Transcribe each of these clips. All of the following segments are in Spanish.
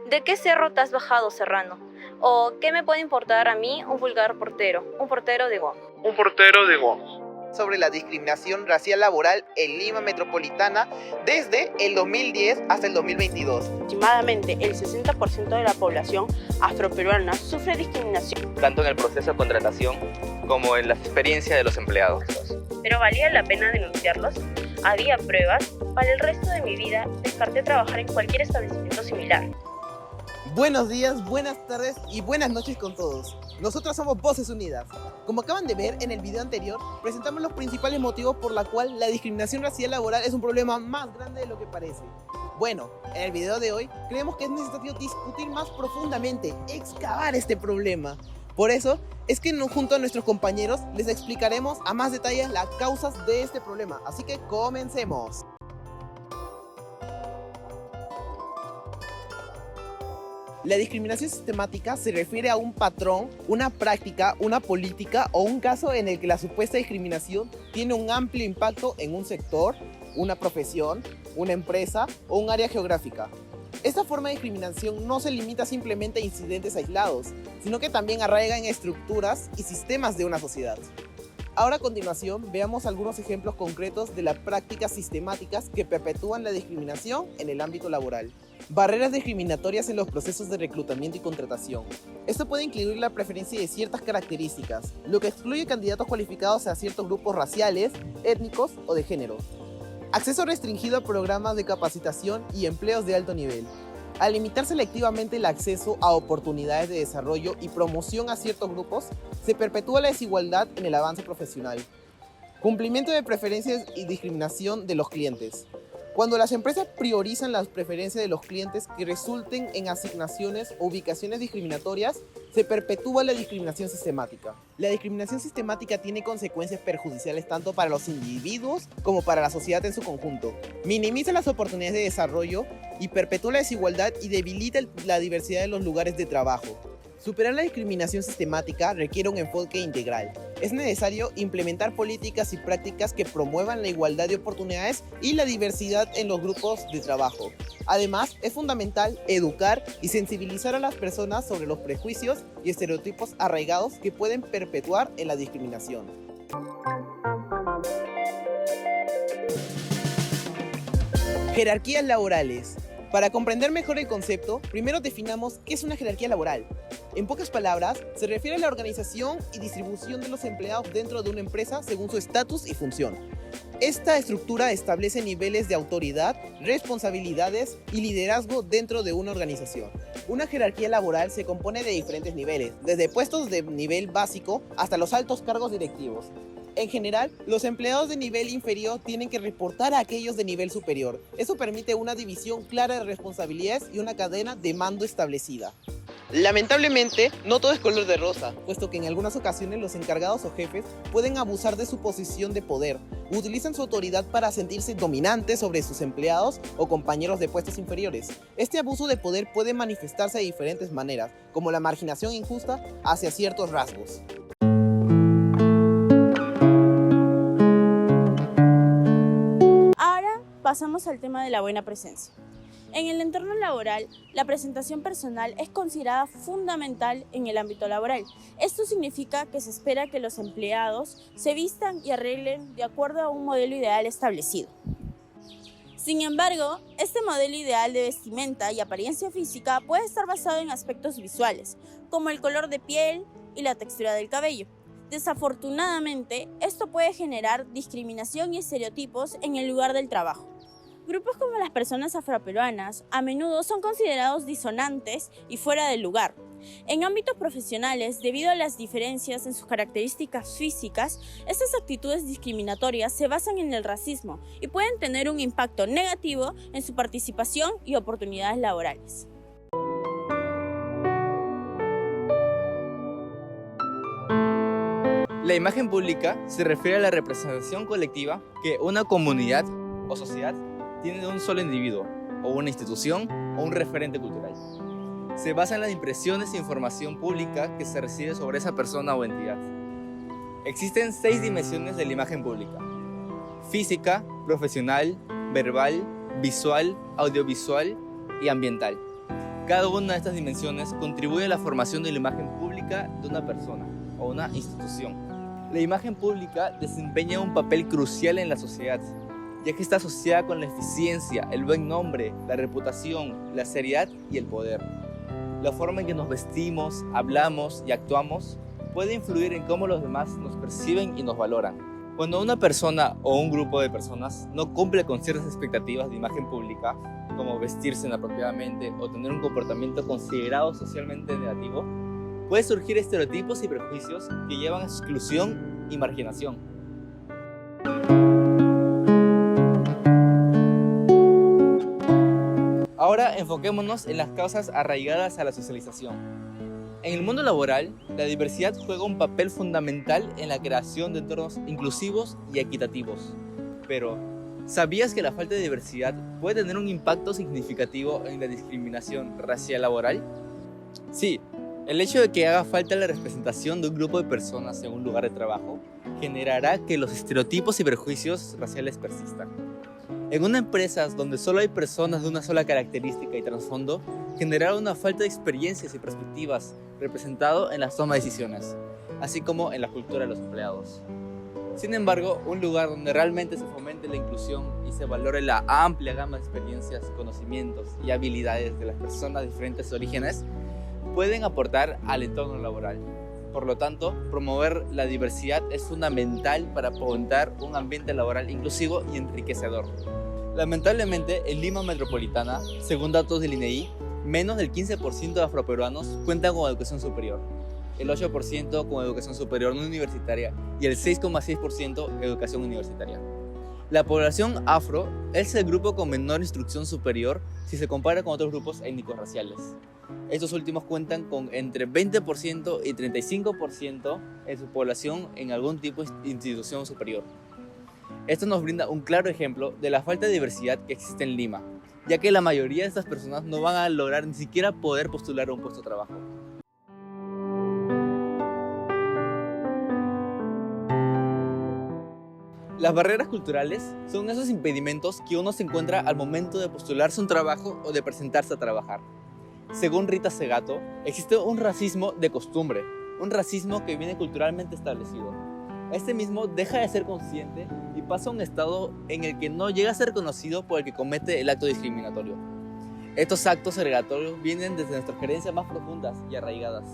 ¿De qué cerro te has bajado, serrano? ¿O qué me puede importar a mí un vulgar portero, un portero de goma? Un portero de goma. Sobre la discriminación racial laboral en Lima Metropolitana desde el 2010 hasta el 2022. Aproximadamente el 60% de la población afroperuana sufre discriminación, tanto en el proceso de contratación como en la experiencia de los empleados. ¿Pero valía la pena denunciarlos? ¿Había pruebas? Para el resto de mi vida descarté trabajar en cualquier establecimiento similar. Buenos días, buenas tardes y buenas noches con todos. Nosotros somos Voces Unidas. Como acaban de ver en el video anterior, presentamos los principales motivos por la cual la discriminación racial laboral es un problema más grande de lo que parece. Bueno, en el video de hoy creemos que es necesario discutir más profundamente, excavar este problema. Por eso es que junto a nuestros compañeros les explicaremos a más detalle las causas de este problema. Así que comencemos. La discriminación sistemática se refiere a un patrón, una práctica, una política o un caso en el que la supuesta discriminación tiene un amplio impacto en un sector, una profesión, una empresa o un área geográfica. Esta forma de discriminación no se limita simplemente a incidentes aislados, sino que también arraiga en estructuras y sistemas de una sociedad. Ahora a continuación veamos algunos ejemplos concretos de las prácticas sistemáticas que perpetúan la discriminación en el ámbito laboral. Barreras discriminatorias en los procesos de reclutamiento y contratación. Esto puede incluir la preferencia de ciertas características, lo que excluye candidatos cualificados a ciertos grupos raciales, étnicos o de género. Acceso restringido a programas de capacitación y empleos de alto nivel. Al limitar selectivamente el acceso a oportunidades de desarrollo y promoción a ciertos grupos, se perpetúa la desigualdad en el avance profesional. Cumplimiento de preferencias y discriminación de los clientes. Cuando las empresas priorizan las preferencias de los clientes que resulten en asignaciones o ubicaciones discriminatorias, se perpetúa la discriminación sistemática. La discriminación sistemática tiene consecuencias perjudiciales tanto para los individuos como para la sociedad en su conjunto. Minimiza las oportunidades de desarrollo y perpetúa la desigualdad y debilita la diversidad de los lugares de trabajo. Superar la discriminación sistemática requiere un enfoque integral. Es necesario implementar políticas y prácticas que promuevan la igualdad de oportunidades y la diversidad en los grupos de trabajo. Además, es fundamental educar y sensibilizar a las personas sobre los prejuicios y estereotipos arraigados que pueden perpetuar en la discriminación. Jerarquías laborales. Para comprender mejor el concepto, primero definamos qué es una jerarquía laboral. En pocas palabras, se refiere a la organización y distribución de los empleados dentro de una empresa según su estatus y función. Esta estructura establece niveles de autoridad, responsabilidades y liderazgo dentro de una organización. Una jerarquía laboral se compone de diferentes niveles, desde puestos de nivel básico hasta los altos cargos directivos. En general, los empleados de nivel inferior tienen que reportar a aquellos de nivel superior. Eso permite una división clara de responsabilidades y una cadena de mando establecida. Lamentablemente, no todo es color de rosa, puesto que en algunas ocasiones los encargados o jefes pueden abusar de su posición de poder. Utilizan su autoridad para sentirse dominantes sobre sus empleados o compañeros de puestos inferiores. Este abuso de poder puede manifestarse de diferentes maneras, como la marginación injusta hacia ciertos rasgos. Pasamos al tema de la buena presencia. En el entorno laboral, la presentación personal es considerada fundamental en el ámbito laboral. Esto significa que se espera que los empleados se vistan y arreglen de acuerdo a un modelo ideal establecido. Sin embargo, este modelo ideal de vestimenta y apariencia física puede estar basado en aspectos visuales, como el color de piel y la textura del cabello. Desafortunadamente, esto puede generar discriminación y estereotipos en el lugar del trabajo. Grupos como las personas afroperuanas a menudo son considerados disonantes y fuera del lugar. En ámbitos profesionales, debido a las diferencias en sus características físicas, estas actitudes discriminatorias se basan en el racismo y pueden tener un impacto negativo en su participación y oportunidades laborales. La imagen pública se refiere a la representación colectiva que una comunidad o sociedad tiene de un solo individuo, o una institución, o un referente cultural. Se basa en las impresiones e información pública que se recibe sobre esa persona o entidad. Existen 6 dimensiones de la imagen pública: física, profesional, verbal, visual, audiovisual y ambiental. Cada una de estas dimensiones contribuye a la formación de la imagen pública de una persona o una institución. La imagen pública desempeña un papel crucial en la sociedad, ya que está asociada con la eficiencia, el buen nombre, la reputación, la seriedad y el poder. La forma en que nos vestimos, hablamos y actuamos puede influir en cómo los demás nos perciben y nos valoran. Cuando una persona o un grupo de personas no cumple con ciertas expectativas de imagen pública, como vestirse inapropiadamente o tener un comportamiento considerado socialmente negativo, pueden surgir estereotipos y prejuicios que llevan a exclusión y marginación. Ahora enfoquémonos en las causas arraigadas a la socialización. En el mundo laboral, la diversidad juega un papel fundamental en la creación de entornos inclusivos y equitativos. Pero, ¿sabías que la falta de diversidad puede tener un impacto significativo en la discriminación racial laboral? Sí, el hecho de que haga falta la representación de un grupo de personas en un lugar de trabajo generará que los estereotipos y prejuicios raciales persistan. En una empresa donde solo hay personas de una sola característica y trasfondo, generará una falta de experiencias y perspectivas representado en las tomas de decisiones, así como en la cultura de los empleados. Sin embargo, un lugar donde realmente se fomente la inclusión y se valore la amplia gama de experiencias, conocimientos y habilidades de las personas de diferentes orígenes, pueden aportar al entorno laboral. Por lo tanto, promover la diversidad es fundamental para fomentar un ambiente laboral inclusivo y enriquecedor. Lamentablemente, en Lima Metropolitana, según datos del INEI, menos del 15% de afroperuanos cuentan con educación superior, el 8% con educación superior no universitaria y el 6,6% educación universitaria. La población afro es el grupo con menor instrucción superior si se compara con otros grupos étnicos raciales. Estos últimos cuentan con entre 20% y 35% en su población en algún tipo de institución superior. Esto nos brinda un claro ejemplo de la falta de diversidad que existe en Lima, ya que la mayoría de estas personas no van a lograr ni siquiera poder postular a un puesto de trabajo. Las barreras culturales son esos impedimentos que uno se encuentra al momento de postularse a un trabajo o de presentarse a trabajar. Según Rita Segato, existe un racismo de costumbre, un racismo que viene culturalmente establecido. Este mismo deja de ser consciente y pasa a un estado en el que no llega a ser conocido por el que comete el acto discriminatorio. Estos actos segregatorios vienen desde nuestras creencias más profundas y arraigadas.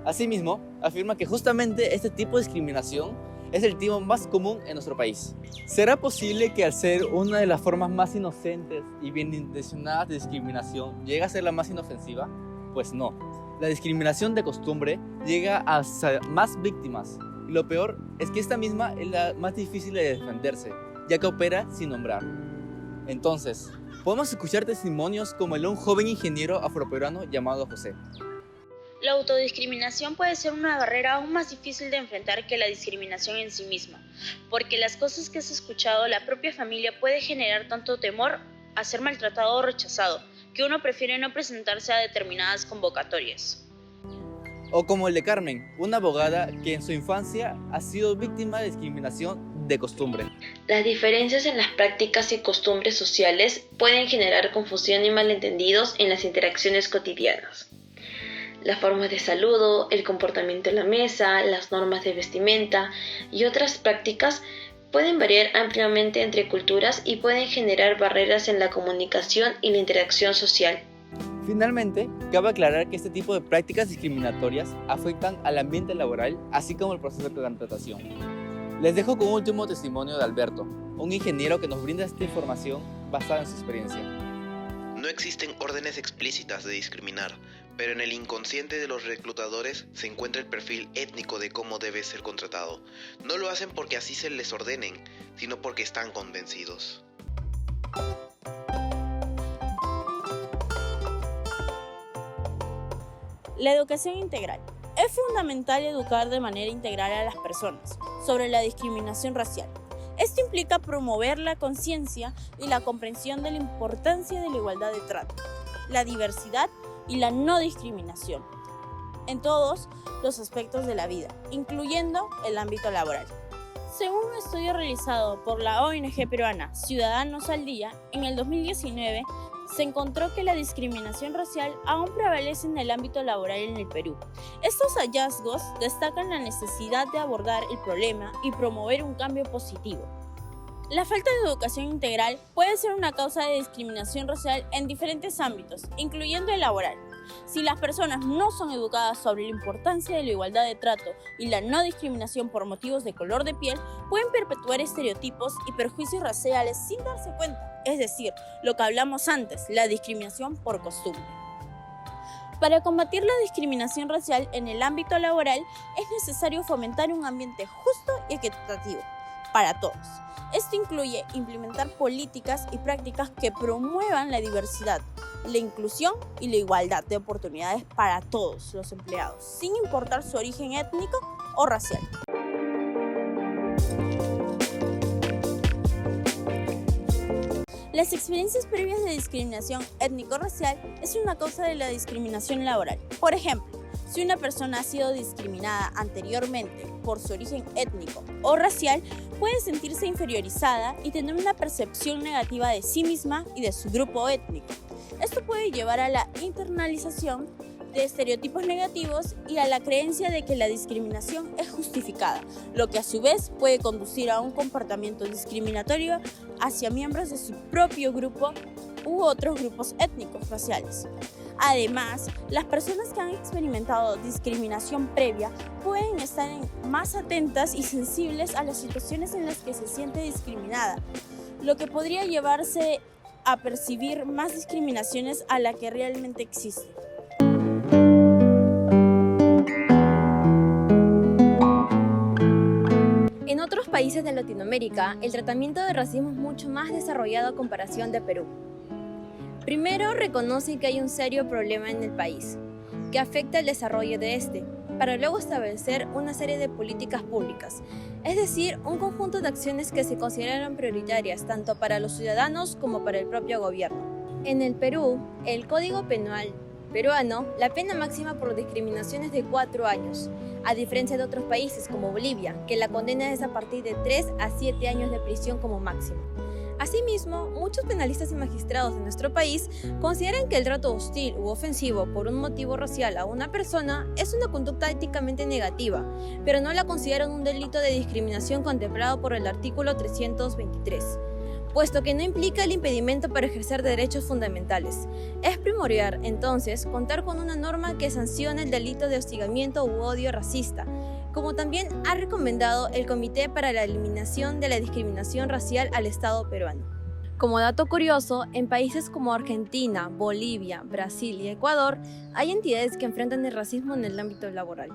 Asimismo, afirma que justamente este tipo de discriminación es el tipo más común en nuestro país. ¿Será posible que al ser una de las formas más inocentes y bien intencionadas de discriminación llegue a ser la más inofensiva? Pues no. La discriminación de costumbre llega a más víctimas. Y lo peor es que esta misma es la más difícil de defenderse, ya que opera sin nombrar. Entonces, podemos escuchar testimonios como el de un joven ingeniero afroperuano llamado José. La autodiscriminación puede ser una barrera aún más difícil de enfrentar que la discriminación en sí misma, porque las cosas que has escuchado, la propia familia puede generar tanto temor a ser maltratado o rechazado, que uno prefiere no presentarse a determinadas convocatorias. O como el de Carmen, una abogada que en su infancia ha sido víctima de discriminación de costumbre. Las diferencias en las prácticas y costumbres sociales pueden generar confusión y malentendidos en las interacciones cotidianas. Las formas de saludo, el comportamiento en la mesa, las normas de vestimenta y otras prácticas pueden variar ampliamente entre culturas y pueden generar barreras en la comunicación y la interacción social. Finalmente, cabe aclarar que este tipo de prácticas discriminatorias afectan al ambiente laboral, así como el proceso de contratación. Les dejo con un último testimonio de Alberto, un ingeniero que nos brinda esta información basada en su experiencia. No existen órdenes explícitas de discriminar, pero en el inconsciente de los reclutadores se encuentra el perfil étnico de cómo debe ser contratado. No lo hacen porque así se les ordenen, sino porque están convencidos. La educación integral. Es fundamental educar de manera integral a las personas sobre la discriminación racial. Esto implica promover la conciencia y la comprensión de la importancia de la igualdad de trato, la diversidad y la no discriminación en todos los aspectos de la vida, incluyendo el ámbito laboral. Según un estudio realizado por la ONG peruana Ciudadanos al Día, en el 2019 se encontró que la discriminación racial aún prevalece en el ámbito laboral en el Perú. Estos hallazgos destacan la necesidad de abordar el problema y promover un cambio positivo. La falta de educación integral puede ser una causa de discriminación racial en diferentes ámbitos, incluyendo el laboral. Si las personas no son educadas sobre la importancia de la igualdad de trato y la no discriminación por motivos de color de piel, pueden perpetuar estereotipos y perjuicios raciales sin darse cuenta, es decir, lo que hablamos antes, la discriminación por costumbre. Para combatir la discriminación racial en el ámbito laboral, es necesario fomentar un ambiente justo y equitativo para todos. Esto incluye implementar políticas y prácticas que promuevan la diversidad, la inclusión y la igualdad de oportunidades para todos los empleados, sin importar su origen étnico o racial. Las experiencias previas de discriminación étnico-racial es una causa de la discriminación laboral. Por ejemplo, si una persona ha sido discriminada anteriormente por su origen étnico o racial, puede sentirse inferiorizada y tener una percepción negativa de sí misma y de su grupo étnico. Esto puede llevar a la internalización de estereotipos negativos y a la creencia de que la discriminación es justificada, lo que a su vez puede conducir a un comportamiento discriminatorio hacia miembros de su propio grupo u otros grupos étnicos raciales. Además, las personas que han experimentado discriminación previa pueden estar más atentas y sensibles a las situaciones en las que se siente discriminada, lo que podría llevarse a percibir más discriminaciones a la que realmente existen. En otros países de Latinoamérica, el tratamiento de racismo es mucho más desarrollado a comparación de Perú. Primero, reconocen que hay un serio problema en el país, que afecta el desarrollo de este, para luego establecer una serie de políticas públicas, es decir, un conjunto de acciones que se consideran prioritarias tanto para los ciudadanos como para el propio gobierno. En el Perú, el Código Penal peruano, la pena máxima por discriminación es de 4 años, a diferencia de otros países como Bolivia, que la condena es a partir de 3 a 7 años de prisión como máximo. Asimismo, muchos penalistas y magistrados de nuestro país consideran que el trato hostil u ofensivo por un motivo racial a una persona es una conducta éticamente negativa, pero no la consideran un delito de discriminación contemplado por el artículo 323. Puesto que no implica el impedimento para ejercer derechos fundamentales. Es primordial, entonces, contar con una norma que sancione el delito de hostigamiento u odio racista, como también ha recomendado el Comité para la Eliminación de la Discriminación Racial al Estado peruano. Como dato curioso, en países como Argentina, Bolivia, Brasil y Ecuador, hay entidades que enfrentan el racismo en el ámbito laboral.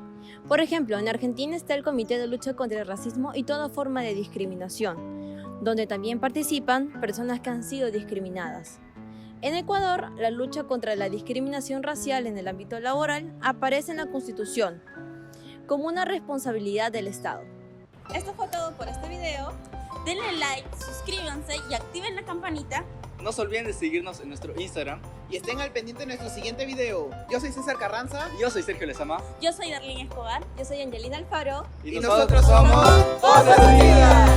Por ejemplo, en Argentina está el Comité de Lucha contra el Racismo y toda forma de discriminación, donde también participan personas que han sido discriminadas. En Ecuador, la lucha contra la discriminación racial en el ámbito laboral aparece en la Constitución como una responsabilidad del Estado. Esto fue todo por este video. Denle like, suscríbanse y activen la campanita. No se olviden de seguirnos en nuestro Instagram. Y estén al pendiente de nuestro siguiente video. Yo soy César Carranza. Yo soy Sergio Lezama. Yo soy Darlene Escobar. Yo soy Angelina Alfaro. Y nosotros somos Voces Unidas.